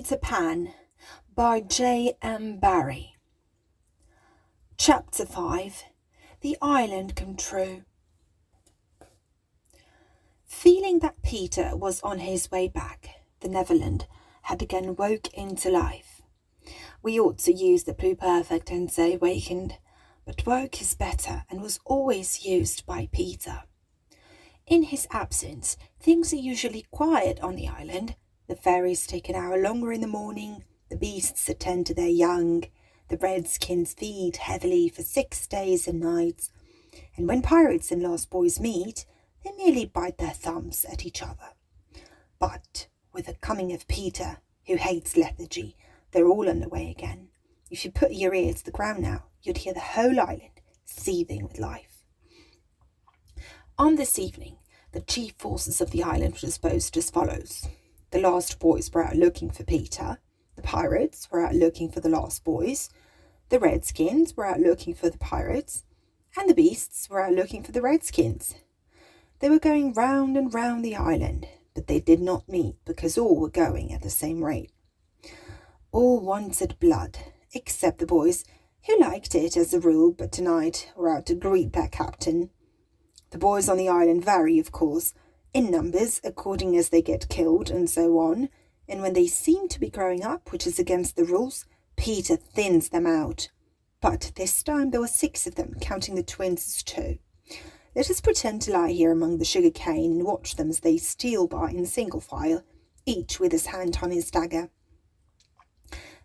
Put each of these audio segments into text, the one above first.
Peter Pan by J. M. Barrie. Chapter 5. The Island Come True. Feeling that Peter was on his way back, the Neverland had again woke into life. We ought to use the pluperfect and say wakened, but woke is better and was always used by Peter. In his absence, things are usually quiet on the island. The fairies take an hour longer in the morning, the beasts attend to their young, the redskins feed heavily for 6 days and nights, and when pirates and lost boys meet, they merely bite their thumbs at each other. But with the coming of Peter, who hates lethargy, they're all underway again. If you put your ear to the ground now, you'd hear the whole island seething with life. On this evening, the chief forces of the island were disposed as follows. The lost boys were out looking for Peter, the pirates were out looking for the lost boys, the redskins were out looking for the pirates, and the beasts were out looking for the redskins. They were going round and round the island, but they did not meet because all were going at the same rate. All wanted blood, except the boys, who liked it as a rule, but tonight were out to greet their captain. The boys on the island vary, of course, in numbers according as they get killed and so on, and when they seem to be growing up, which is against the rules, Peter thins them out. But this time there were 6 of them, counting the twins as 2. Let us pretend to lie here among the sugar cane and watch them as they steal by in single file, each with his hand on his dagger.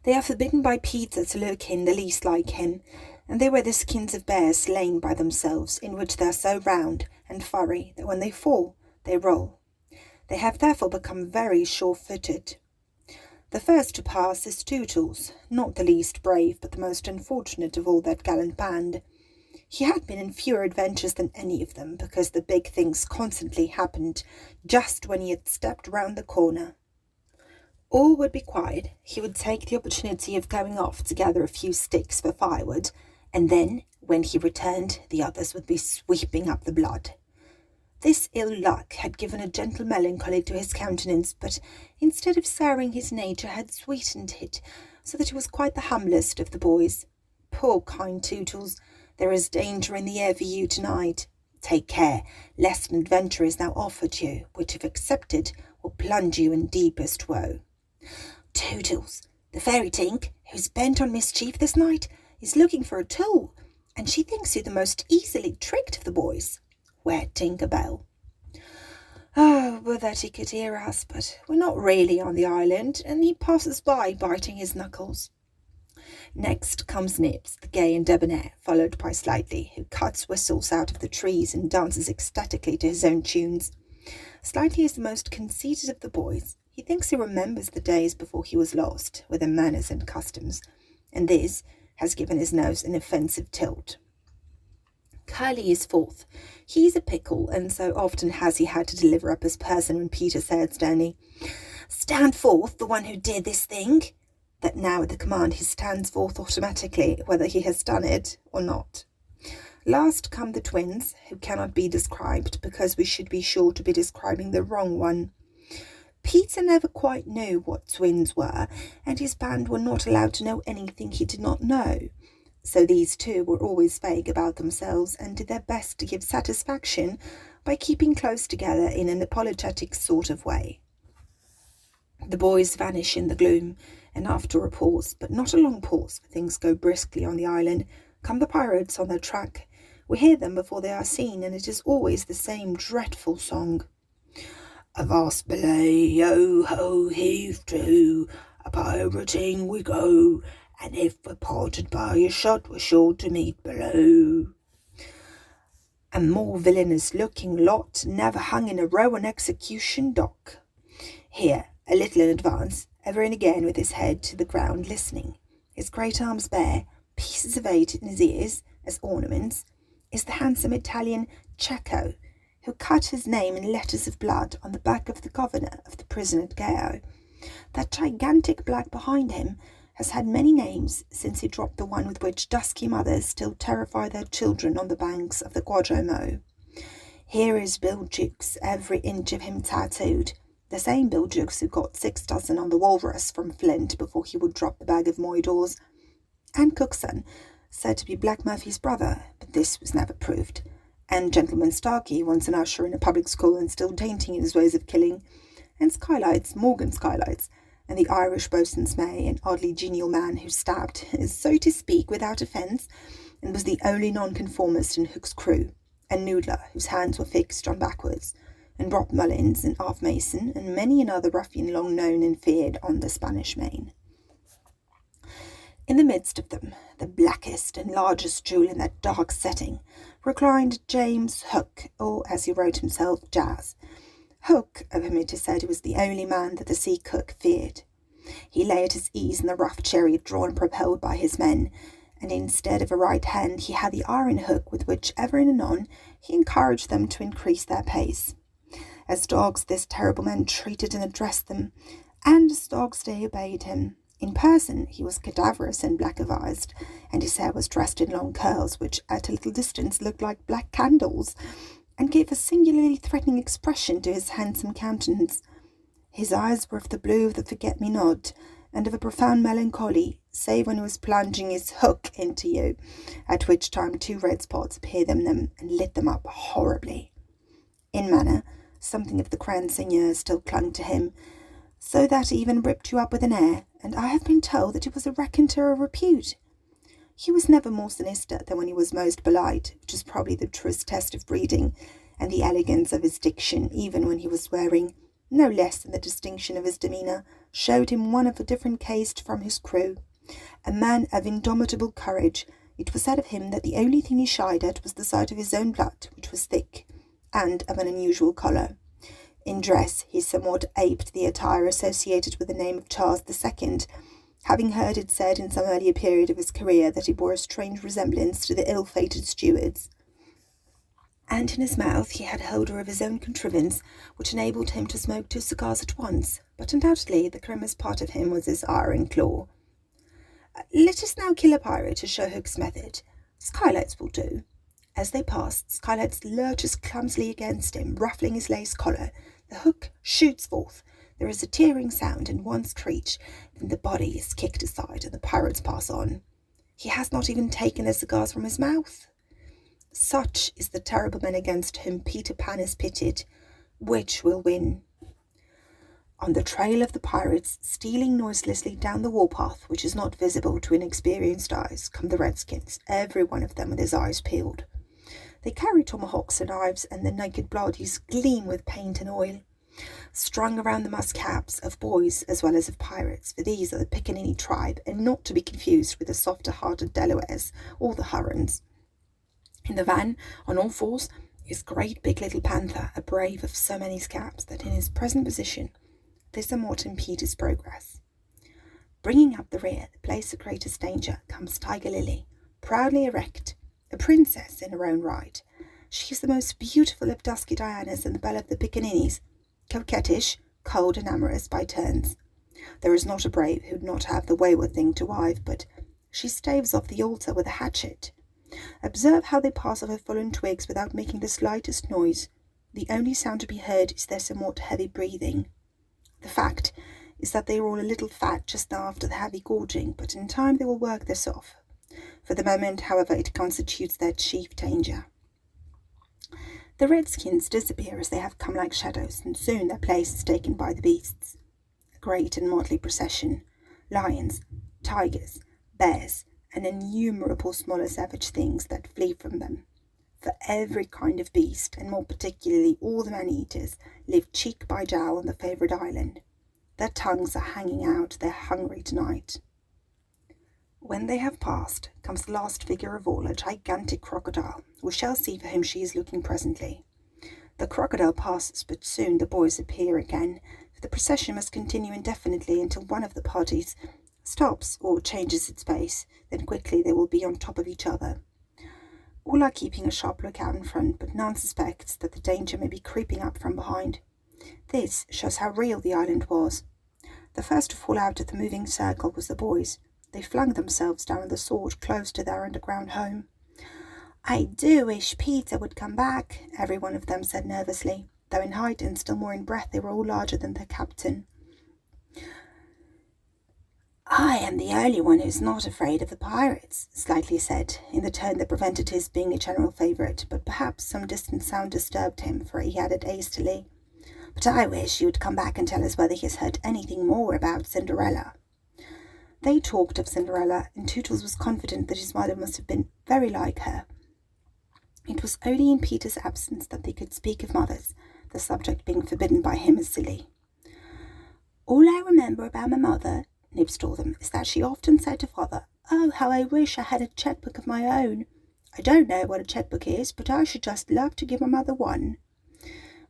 They are forbidden by Peter to look in the least like him, and they wear the skins of bears slain by themselves, in which they are so round and furry that when they fall, they roll. They have therefore become very sure-footed. The first to pass is Tootles, not the least brave, but the most unfortunate of all that gallant band. He had been in fewer adventures than any of them, because the big things constantly happened just when he had stepped round the corner. All would be quiet. He would take the opportunity of going off to gather a few sticks for firewood, and then, when he returned, the others would be sweeping up the blood. This ill luck had given a gentle melancholy to his countenance, but instead of souring his nature, had sweetened it, so that he was quite the humblest of the boys. Poor kind Tootles, there is danger in the air for you tonight. Take care, lest an adventure is now offered you, which, if accepted, will plunge you in deepest woe. Tootles, the fairy Tink, who's bent on mischief this night, is looking for a tool, and she thinks you the most easily tricked of the boys. Where'd Tinker Bell? Oh, would that he could hear us, but we're not really on the island, and he passes by biting his knuckles. Next comes Nibs, the gay and debonair, followed by Slightly, who cuts whistles out of the trees and dances ecstatically to his own tunes. Slightly is the most conceited of the boys. He thinks he remembers the days before he was lost, with their manners and customs, and this has given his nose an offensive tilt. Curly is 4th. He's a pickle, and so often has he had to deliver up his person when Peter said sternly, "Stand forth, the one who did this thing," that now at the command he stands forth automatically, whether he has done it or not. Last come the twins, who cannot be described, because we should be sure to be describing the wrong one. Peter never quite knew what twins were, and his band were not allowed to know anything he did not know. So these 2 were always vague about themselves and did their best to give satisfaction by keeping close together in an apologetic sort of way. The boys vanish in the gloom, and after a pause, but not a long pause, for things go briskly on the island, come the pirates on their track. We hear them before they are seen, and it is always the same dreadful song. "Avast belay, yo-ho, heave to, a-pirating we go, and if we're parted by a shot, we're sure to meet below." A more villainous-looking lot never hung in a row on execution dock. Here, a little in advance, ever and again with his head to the ground listening, his great arms bare, pieces of 8 in his ears as ornaments, is the handsome Italian Cecco, who cut his name in letters of blood on the back of the governor of the prison at Gao. That gigantic black behind him has had many names since he dropped the one with which dusky mothers still terrify their children on the banks of the Guadomo. Here is Bill Jukes, every inch of him tattooed, The same Bill Jukes who got 6 dozen on the Walrus from Flint before he would drop the bag of moidors. And Cookson, said to be Black Murphy's brother, but this was never proved. And Gentleman Starkey, once an usher in a public school and still dainty in his ways of killing. And Skylights, Morgan Skylights, and the Irish boatswain's May, an oddly genial man who stabbed, so to speak, without offence, and was the only nonconformist in Hook's crew, and Noodler, whose hands were fixed on backwards, and Rob Mullins, and Arth Mason, and many another ruffian long known and feared on the Spanish Main. In the midst of them, the blackest and largest jewel in that dark setting, reclined James Hook, or, as he wrote himself, Jazz. Hook, of whom it is said he was the only man that the sea cook feared. He lay at his ease in the rough chariot drawn and propelled by his men, and instead of a right hand he had the iron hook with which ever and anon he encouraged them to increase their pace. As dogs this terrible man treated and addressed them, and as dogs they obeyed him. In person he was cadaverous and black-avised, and his hair was dressed in long curls which at a little distance looked like black candles, and gave a singularly threatening expression to his handsome countenance. His eyes were of the blue of the forget-me-not, and of a profound melancholy, save when he was plunging his hook into you, at which time 2 red spots appeared in them and lit them up horribly. In manner, something of the Grand Seigneur still clung to him, so that he even ripped you up with an air, and I have been told that he was a raconteur of repute. He was never more sinister than when he was most polite, which is probably the truest test of breeding, and the elegance of his diction, even when he was swearing, no less than the distinction of his demeanour, showed him one of a different caste from his crew. A man of indomitable courage, it was said of him that the only thing he shied at was the sight of his own blood, which was thick, and of an unusual colour. In dress he somewhat aped the attire associated with the name of Charles II, having heard it said in some earlier period of his career that he bore a strange resemblance to the ill-fated stewards. And in his mouth he had a holder of his own contrivance, which enabled him to smoke 2 cigars at once, but undoubtedly the grimmest part of him was his iron claw. Let us now kill a pirate to show Hook's method. Skylights will do. As they passed, Skylights lurches clumsily against him, ruffling his lace collar. The hook shoots forth. There is a tearing sound and one screech, then the body is kicked aside and the pirates pass on. He has not even taken the cigars from his mouth. Such is the terrible man against whom Peter Pan is pitted. Which will win? On the trail of the pirates, stealing noiselessly down the warpath, which is not visible to inexperienced eyes, come the redskins, every one of them with his eyes peeled. They carry tomahawks and knives, and their naked bodies gleam with paint and oil. Strung around the musk caps of boys as well as of pirates, for these are the Piccaninny tribe, and not to be confused with the softer-hearted Delawares or the Hurons. In the van, on all fours, is Great Big Little Panther, a brave of so many scalps that in his present position they somewhat impede his progress. Bringing up the rear, the place of greatest danger, comes Tiger Lily, proudly erect, a princess in her own right. She is the most beautiful of dusky Dianas and the belle of the Piccaninnies, coquettish, cold and amorous by turns. There is not a brave who'd not have the wayward thing to wife, but she staves off the altar with a hatchet. Observe how they pass over fallen twigs without making the slightest noise. The only sound to be heard is their somewhat heavy breathing. The fact is that they are all a little fat just now after the heavy gorging, but in time they will work this off. For the moment, however, it constitutes their chief danger. The redskins disappear as they have come like shadows, and soon their place is taken by the beasts. A great and motley procession, lions, tigers, bears, and innumerable smaller savage things that flee from them. For every kind of beast, and more particularly all the man-eaters, live cheek by jowl on the favoured island. Their tongues are hanging out, they're hungry tonight. When they have passed, comes the last figure of all, a gigantic crocodile. We shall see for whom she is looking presently. The crocodile passes, but soon the boys appear again, for the procession must continue indefinitely until one of the parties stops or changes its pace, then quickly they will be on top of each other. All are keeping a sharp lookout in front, but none suspects that the danger may be creeping up from behind. This shows how real the island was. The first to fall out of the moving circle was the boys. They flung themselves down on the sword close to their underground home. "I do wish Peter would come back," every one of them said nervously. though in height and still more in breadth they were all larger than their captain. "I am the only one who's not afraid of the pirates," Slightly said, in the tone that prevented his being a general favourite, but perhaps some distant sound disturbed him, for he added hastily, "But I wish you would come back and tell us whether he has heard anything more about Cinderella." They talked of Cinderella, and Tootles was confident that his mother must have been very like her. It was only in Peter's absence that they could speak of mothers, the subject being forbidden by him as silly. "All I remember about my mother," Nibs told them, "is that she often said to Father, 'Oh, how I wish I had a checkbook of my own. I don't know what a checkbook is, but I should just love to give my mother one.'"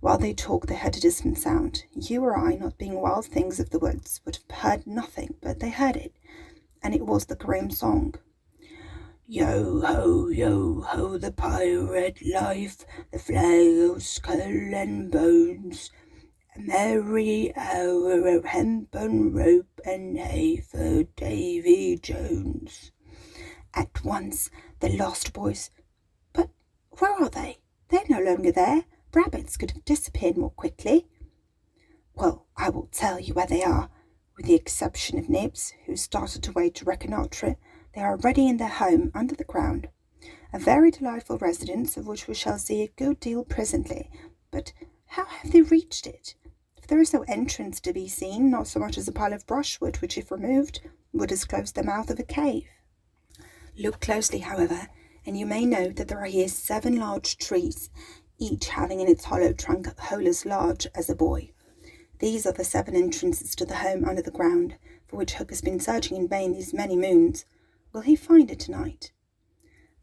While they talked, they heard a distant sound. You or I, not being wild things of the woods, would have heard nothing, but they heard it, and it was the Grimm song. Yo ho, the pirate life, the flag of skull and bones, a merry hour of hemp and rope and hay for Davy Jones. At once the lost boys, but where are they? They're no longer there. Rabbits could have disappeared more quickly. Well, I will tell you where they are. With the exception of Nibs, who started away to reconnoitre, they are already in their home under the ground. A very delightful residence, of which we shall see a good deal presently. But how have they reached it? For there is no entrance to be seen, not so much as a pile of brushwood, which, if removed, would disclose the mouth of a cave. Look closely, however, and you may note that there are here 7 large trees, each having in its hollow trunk a hole as large as a boy. These are the 7 entrances to the home under the ground, for which Hook has been searching in vain these many moons. Will he find it tonight?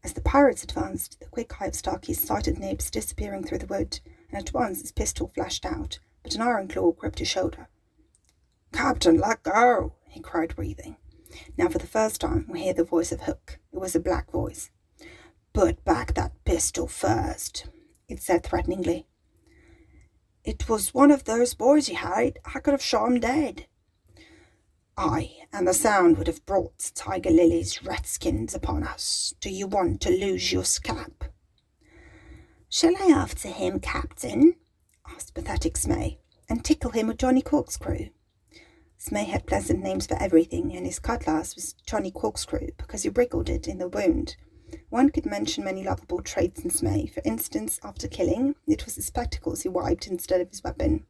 As the pirates advanced, the quick eye of Starkey sighted Nibs disappearing through the wood, and at once his pistol flashed out, but an iron claw gripped his shoulder. "Captain, let go!" he cried, breathing. Now for the first time we hear the voice of Hook. It was a black voice. "Put back that pistol first," it said threateningly. "It was one of those boys you had. I could have shot him dead." "Aye, and the sound would have brought Tiger Lily's redskins upon us. Do you want to lose your scalp?" "Shall I after him, Captain?" asked pathetic Smay, "and tickle him with Johnny Corkscrew?" Smay had pleasant names for everything, and his cutlass was Johnny Corkscrew because he wriggled it in the wound. One could mention many lovable traits in Smay. For instance, after killing, it was his spectacles he wiped instead of his weapon.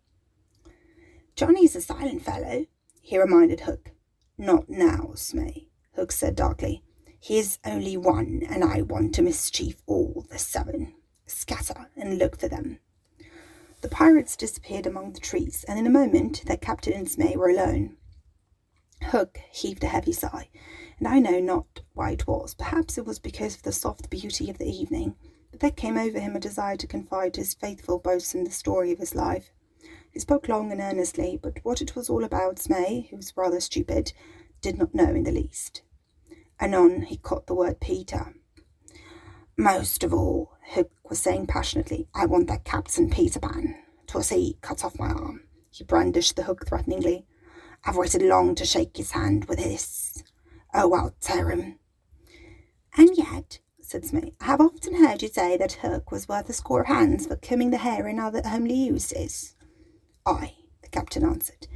"Johnny's a silent fellow," he reminded Hook. "Not now, Smay," Hook said darkly. "He is only one, and I want to mischief all the 7. Scatter and look for them." The pirates disappeared among the trees, and in a moment their captain and Smay were alone. Hook heaved a heavy sigh, and I know not why it was. Perhaps it was because of the soft beauty of the evening, but there came over him a desire to confide to his faithful boatswain the story of his life. He spoke long and earnestly, but what it was all about, Smay, who was rather stupid, did not know in the least. Anon he caught the word Peter. "Most of all," Hook was saying passionately, "I want that Captain Peter Pan. 'Twas he cut off my arm." He brandished the hook threateningly. "I've waited long to shake his hand with this. Oh, I'll tear him." "And yet," said Smee, "I have often heard you say that Hook was worth a score of hands for combing the hair and other homely uses." "Aye," the captain answered.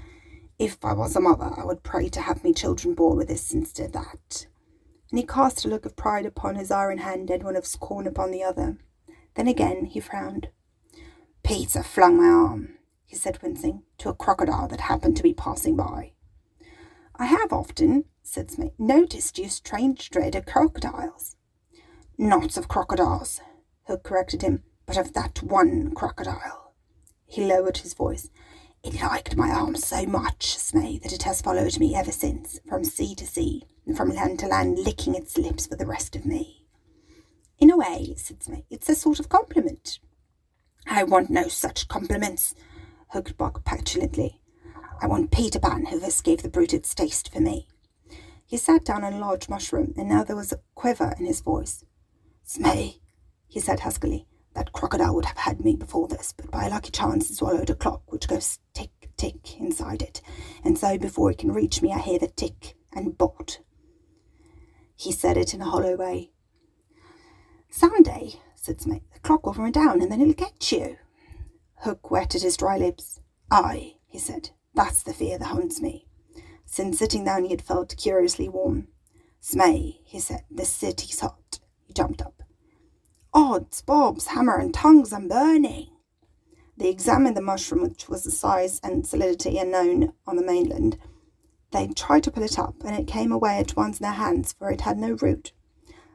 "If I was a mother, I would pray to have me children born with this instead of that." And he cast a look of pride upon his iron hand and one of scorn upon the other. Then again he frowned. "Peter flung my arm," he said, wincing, "to a crocodile that happened to be passing by." "I have often," said Smee, "noticed you strange dread of crocodiles." "Not of crocodiles," Hook corrected him, "but of that one crocodile." He lowered his voice. "It liked my arm so much, Smee, that it has followed me ever since, from sea to sea, and from land to land, licking its lips for the rest of me." "In a way," said Smee, "it's a sort of compliment." "I want no such compliments," Hook barked petulantly. "I want Peter Pan, who first gave the brute its taste for me." He sat down on a large mushroom, and now there was a quiver in his voice. "Smee," he said huskily, "that crocodile would have had me before this, but by a lucky chance it swallowed a clock which goes tick, tick inside it, and so before it can reach me I hear the tick and bolt." He said it in a hollow way. "Some day," said Smee, "the clock will run down and then it'll get you." Hook wetted his dry lips. "Aye," he said, "that's the fear that haunts me." Since sitting down he had felt curiously warm. "Smee," he said, "the city's hot." He jumped up. "Odds bobs, hammer and tongs, I'm burning." They examined the mushroom, which was the size and solidity unknown on the mainland. They tried to pull it up, and it came away at once in their hands, for it had no root.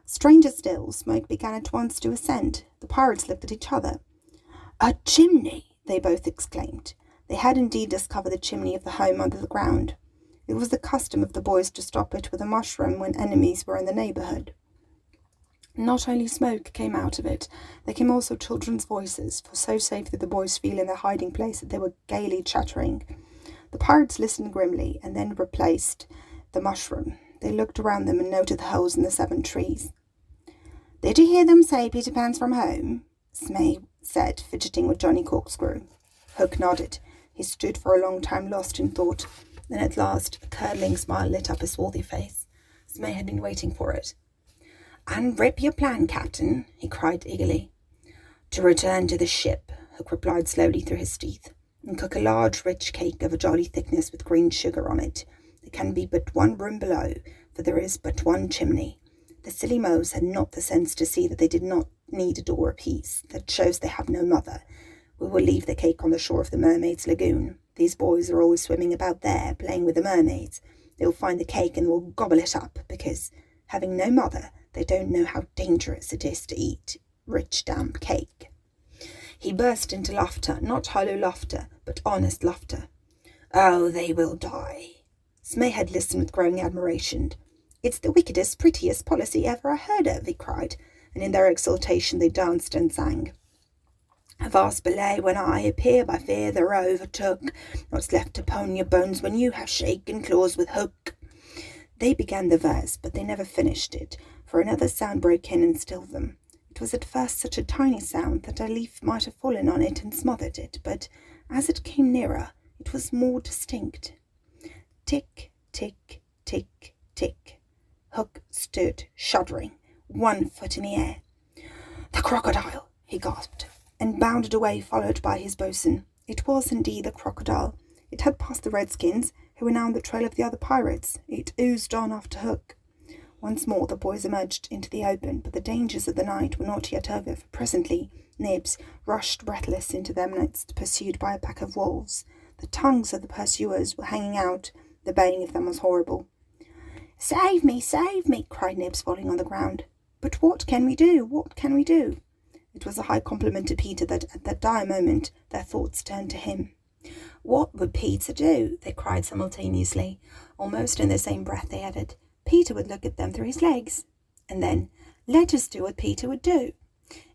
Stranger still, smoke began at once to ascend. The pirates looked at each other. "A chimney!" they both exclaimed. They had indeed discovered the chimney of the home under the ground. It was the custom of the boys to stop it with a mushroom when enemies were in the neighbourhood. Not only smoke came out of it, there came also children's voices, for so safe did the boys feel in their hiding place that they were gaily chattering. The pirates listened grimly, and then replaced the mushroom. They looked around them and noted the holes in the 7 trees. "Did you hear them say Peter Pan's from home?" Smee said, fidgeting with Johnny Corkscrew. Hook nodded. He stood for a long time lost in thought. Then at last a curdling smile lit up his swarthy face. Smee had been waiting for it. "Unrip your plan, Captain," he cried eagerly. "To return to the ship," Hook replied slowly through his teeth, "and cook a large rich cake of a jolly thickness with green sugar on it. There can be but one room below, for there is but one chimney. The silly moles had not the sense to see that they did not need a door apiece. That shows they have no mother. We will leave the cake on the shore of the Mermaid's Lagoon. These boys are always swimming about there, playing with the mermaids. They will find the cake and will gobble it up, because, having no mother, they don't know how dangerous it is to eat rich damp cake." He burst into laughter, not hollow laughter, but honest laughter. "Oh, they will die." Smee had listened with growing admiration. "It's the wickedest, prettiest policy ever I heard of," he cried, and in their exultation they danced and sang. "Avast belay when I appear, by fear they're overtook. What's left upon your bones when you have shaken claws with Hook?" They began the verse, but they never finished it, for another sound broke in and stilled them. It was at first such a tiny sound that a leaf might have fallen on it and smothered it, but as it came nearer, it was more distinct. Tick, tick, tick, tick. Hook stood, shuddering, 1 foot in the air. "The crocodile!" he gasped, and bounded away, followed by his boatswain. It was indeed the crocodile. It had passed the redskins, who were now on the trail of the other pirates. It oozed on after Hook. Once more the boys emerged into the open, but the dangers of the night were not yet over, for presently Nibs rushed breathless into their midst, pursued by a pack of wolves. The tongues of the pursuers were hanging out. The baying of them was horrible. Save me, cried Nibs, falling on the ground. "But what can we do? What can we do?" It was a high compliment to Peter that at that dire moment their thoughts turned to him. "What would Peter do?" they cried simultaneously. Almost in the same breath they added, "Peter would look at them through his legs." And then, "Let us do what Peter would do."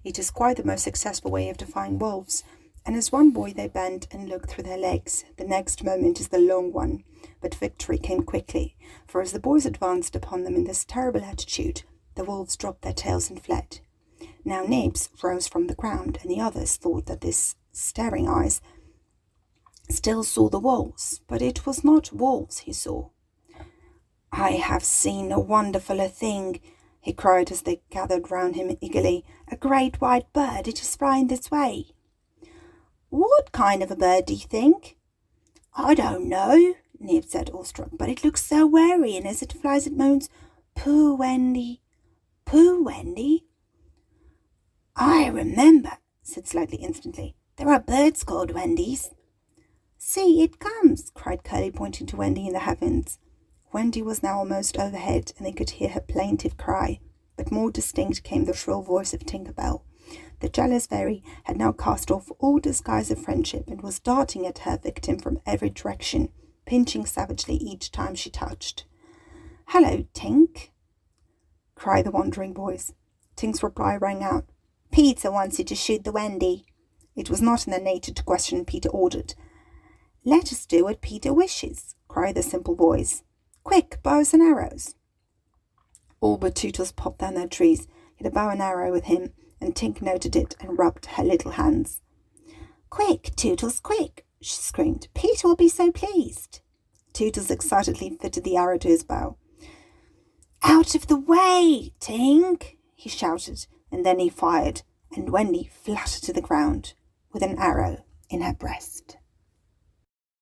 It is quite the most successful way of defying wolves, and as one boy they bent and looked through their legs. The next moment is the long one, but victory came quickly, for as the boys advanced upon them in this terrible attitude, the wolves dropped their tails and fled. Now Nibs rose from the ground, and the others thought that his staring eyes still saw the wolves, but it was not wolves he saw. "I have seen a wonderfuller thing," he cried as they gathered round him eagerly. "A great white bird, it is flying this way." "What kind of a bird do you think?" "I don't know," Nib said, awestruck, "but it looks so wary, and as it flies it moans, 'Pooh, Wendy, Pooh, Wendy.'" "I remember," said Slightly instantly. "There are birds called Wendies." "See, it comes," cried Curly, pointing to Wendy in the heavens. Wendy was now almost overhead, and they could hear her plaintive cry, but more distinct came the shrill voice of Tinker Bell. The jealous fairy had now cast off all disguise of friendship and was darting at her victim from every direction, pinching savagely each time she touched. "Hello, Tink," cried the wandering voice. Tink's reply rang out, "Peter wants you to shoot the Wendy." It was not in their nature to question. Peter ordered. "Let us do what Peter wishes," cried the simple boys. "Quick, bows and arrows." All but Tootles popped down their trees. He had a bow and arrow with him, and Tink noted it and rubbed her little hands. "Quick, Tootles, quick!" she screamed. "Peter will be so pleased." Tootles excitedly fitted the arrow to his bow. "Out of the way, Tink!" he shouted, and then he fired, and Wendy fluttered to the ground with an arrow in her breast.